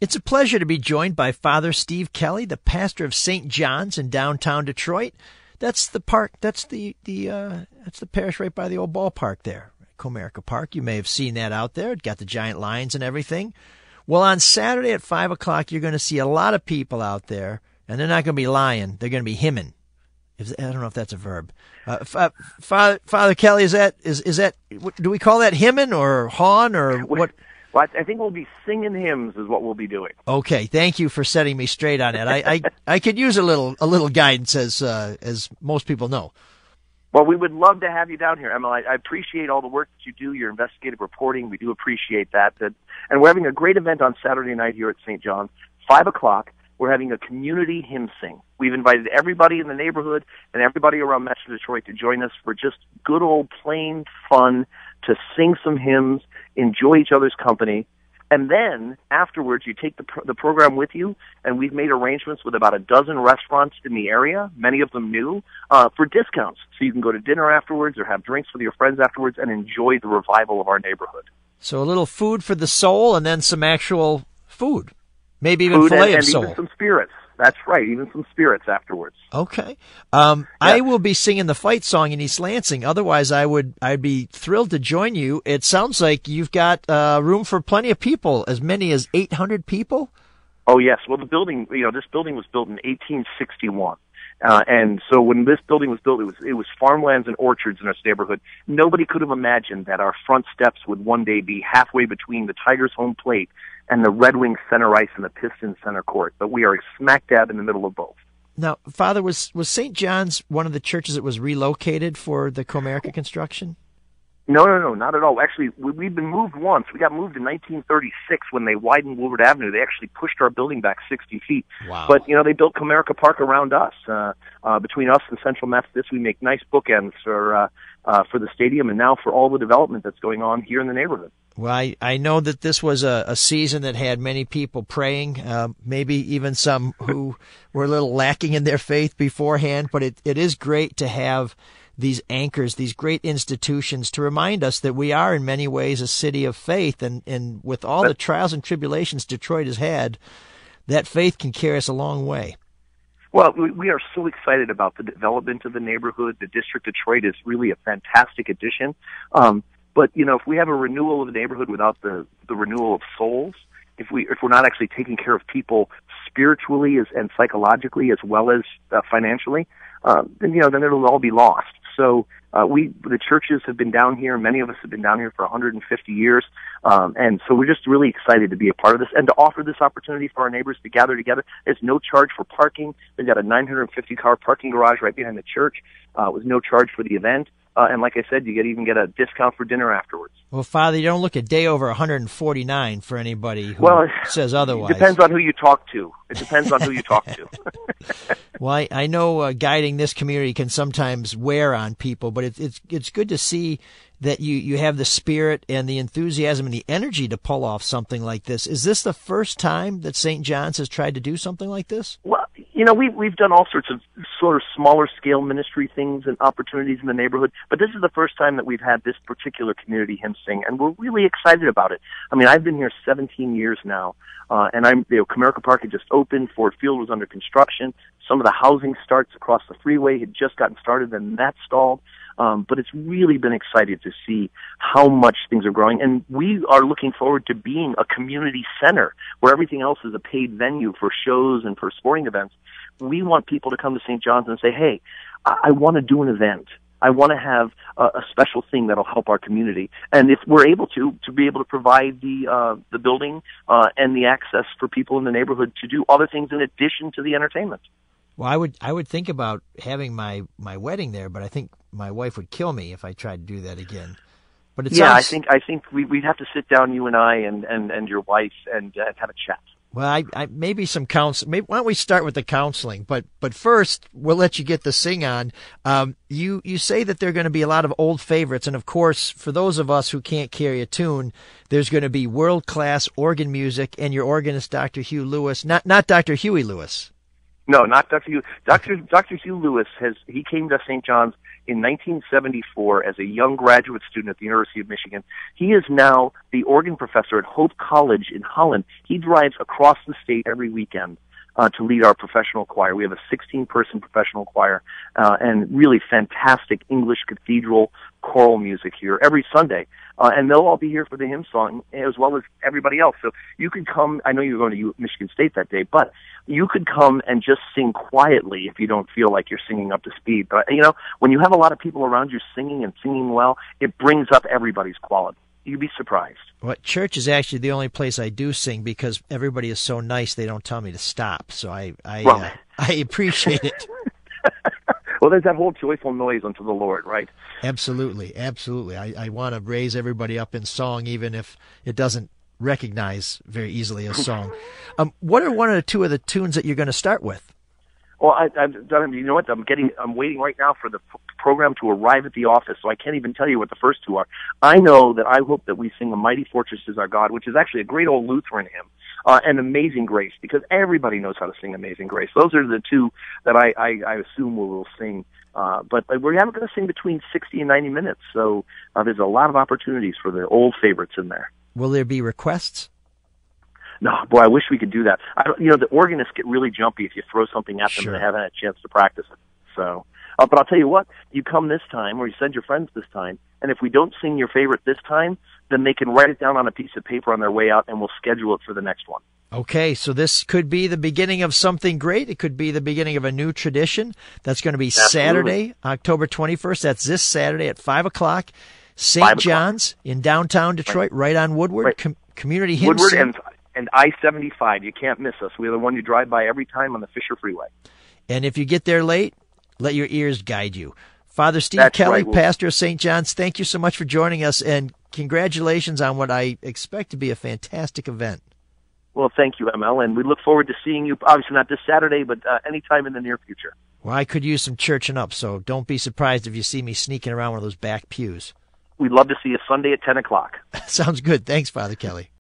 It's a pleasure to be joined by Father Steve Kelly, the pastor of St. John's in downtown Detroit. That's the park. That's the parish right by the old ballpark there, Comerica Park. You may have seen that out there. It got the giant lions and everything. Well, on Saturday at 5 o'clock, you're going to see a lot of people out there, and they're not going to be lying. They're going to be hymning. I don't know if that's a verb. Father Kelly, is that? Do we call that hymning or hawing or what? Well, I think we'll be singing hymns is what we'll be doing. Okay, thank you for setting me straight on that. I could use a little guidance, as most people know. Well, we would love to have you down here, Emma. I appreciate all the work that you do, your investigative reporting. We do appreciate that. And we're having a great event on Saturday night here at St. John's, 5 o'clock. We're having a community hymn sing. We've invited everybody in the neighborhood and everybody around Metro Detroit to join us for just good old plain fun, to sing some hymns, enjoy each other's company. And then afterwards, you take the program with you, and we've made arrangements with about a dozen restaurants in the area, many of them new, for discounts. So you can go to dinner afterwards or have drinks with your friends afterwards and enjoy the revival of our neighborhood. So a little food for the soul and then some actual food. Maybe even filet of soul. And even some spirits. That's right, even some spirits afterwards. Okay. I will be singing the fight song in East Lansing. Otherwise, I'd be thrilled to join you. It sounds like you've got room for plenty of people, as many as 800 people? Oh, yes. Well, this building was built in 1861. And so when this building was built, it was farmlands and orchards in this neighborhood. Nobody could have imagined that our front steps would one day be halfway between the Tigers' home plate and the Red Wings center ice and the Pistons center court. But we are smack dab in the middle of both. Now, Father, was St. John's one of the churches that was relocated for the Comerica construction? No, not at all. Actually, we've been moved once. We got moved in 1936 when they widened Woolward Avenue. They actually pushed our building back 60 feet. Wow. But, they built Comerica Park around us. Between us and Central Methodist, we make nice bookends for the stadium and now for all the development that's going on here in the neighborhood. Well, I know that this was a season that had many people praying, maybe even some who were a little lacking in their faith beforehand, but it is great to have these anchors, these great institutions, to remind us that we are in many ways a city of faith, and with all the trials and tribulations Detroit has had, that faith can carry us a long way. Well, we are so excited about the development of the neighborhood. The District of Detroit is really a fantastic addition. But, if we have a renewal of the neighborhood without the renewal of souls, if we're not actually taking care of people spiritually and psychologically as well as financially, then it'll all be lost. So the churches have been down here. Many of us have been down here for 150 years. And so we're just really excited to be a part of this and to offer this opportunity for our neighbors to gather together. There's no charge for parking. We've got a 950-car parking garage right behind the church with no charge for the event. And like I said, you even get a discount for dinner afterwards. Well, Father, you don't look a day over 149 for anybody who says otherwise. It depends on who you talk to. Well, I know guiding this community can sometimes wear on people, but it's good to see that you have the spirit and the enthusiasm and the energy to pull off something like this. Is this the first time that St. John's has tried to do something like this? Well, we've done all sorts of sort of smaller scale ministry things and opportunities in the neighborhood, but this is the first time that we've had this particular community hymn sing, and we're really excited about it. I mean, I've been here 17 years now, and Comerica Park had just opened. Ford Field was under construction. Some of the housing starts across the freeway had just gotten started, and that stalled. But it's really been exciting to see how much things are growing. And we are looking forward to being a community center where everything else is a paid venue for shows and for sporting events. We want people to come to St. John's and say, hey, I want to do an event. I want to have a special thing that'll help our community. And if we're able to be able to provide the building and the access for people in the neighborhood to do other things in addition to the entertainment. Well, I would think about having my wedding there, but I think my wife would kill me if I tried to do that again. But I think we'd have to sit down, you and I and your wife, and have a chat. Well, I maybe some counsel. Why don't we start with the counseling? But first, we'll let you get the sing on. You say that there are going to be a lot of old favorites, and of course, for those of us who can't carry a tune, there's going to be world class organ music, and your organist, Dr. Hugh Lewis, not Dr. Huey Lewis. No, not Dr. Hugh. Dr. Hugh Lewis he came to St. John's. in 1974 as a young graduate student at the University of Michigan. He is now the organ professor at Hope College in Holland. He drives across the state every weekend to lead our professional choir. We have a 16-person professional choir and really fantastic English cathedral choral music here every Sunday. And they'll all be here for the hymn song as well as everybody else. So you could come, I know you're going to Michigan State that day, but you could come and just sing quietly if you don't feel like you're singing up to speed. But, when you have a lot of people around you singing and singing well, it brings up everybody's quality. You'd be surprised. Well, church is actually the only place I do sing because everybody is so nice they don't tell me to stop. So I appreciate it. Well, there's that whole joyful noise unto the Lord, right? Absolutely, absolutely. I want to raise everybody up in song, even if it doesn't recognize very easily a song. What are one or two of the tunes that you're going to start with? Well, you know what? I'm waiting right now for the program to arrive at the office, so I can't even tell you what the first two are. I know that I hope that we sing "A Mighty Fortress Is Our God," which is actually a great old Lutheran hymn, and "Amazing Grace," because everybody knows how to sing "Amazing Grace." Those are the two that I assume we will sing. But we're going to sing between 60 and 90 minutes, so there's a lot of opportunities for the old favorites in there. Will there be requests? No, boy, I wish we could do that. The organists get really jumpy if you throw something at them Sure. and they haven't had a chance to practice it. So, but I'll tell you what, you come this time, or you send your friends this time, and if we don't sing your favorite this time, then they can write it down on a piece of paper on their way out, and we'll schedule it for the next one. Okay, so this could be the beginning of something great. It could be the beginning of a new tradition. That's going to be Absolutely. Saturday, October 21st. That's this Saturday at 5 o'clock. St. John's in downtown Detroit, right on Woodward. Right. Community hymn Woodward sing. and I-75. You can't miss us. We're the one you drive by every time on the Fisher Freeway. And if you get there late, let your ears guide you. Father Steve That's Kelly, right. pastor of St. John's, thank you so much for joining us, and congratulations on what I expect to be a fantastic event. Well, thank you, ML, and we look forward to seeing you, obviously not this Saturday, but anytime in the near future. Well, I could use some churching up, so don't be surprised if you see me sneaking around one of those back pews. We'd love to see you Sunday at 10 o'clock. Sounds good. Thanks, Father Kelly.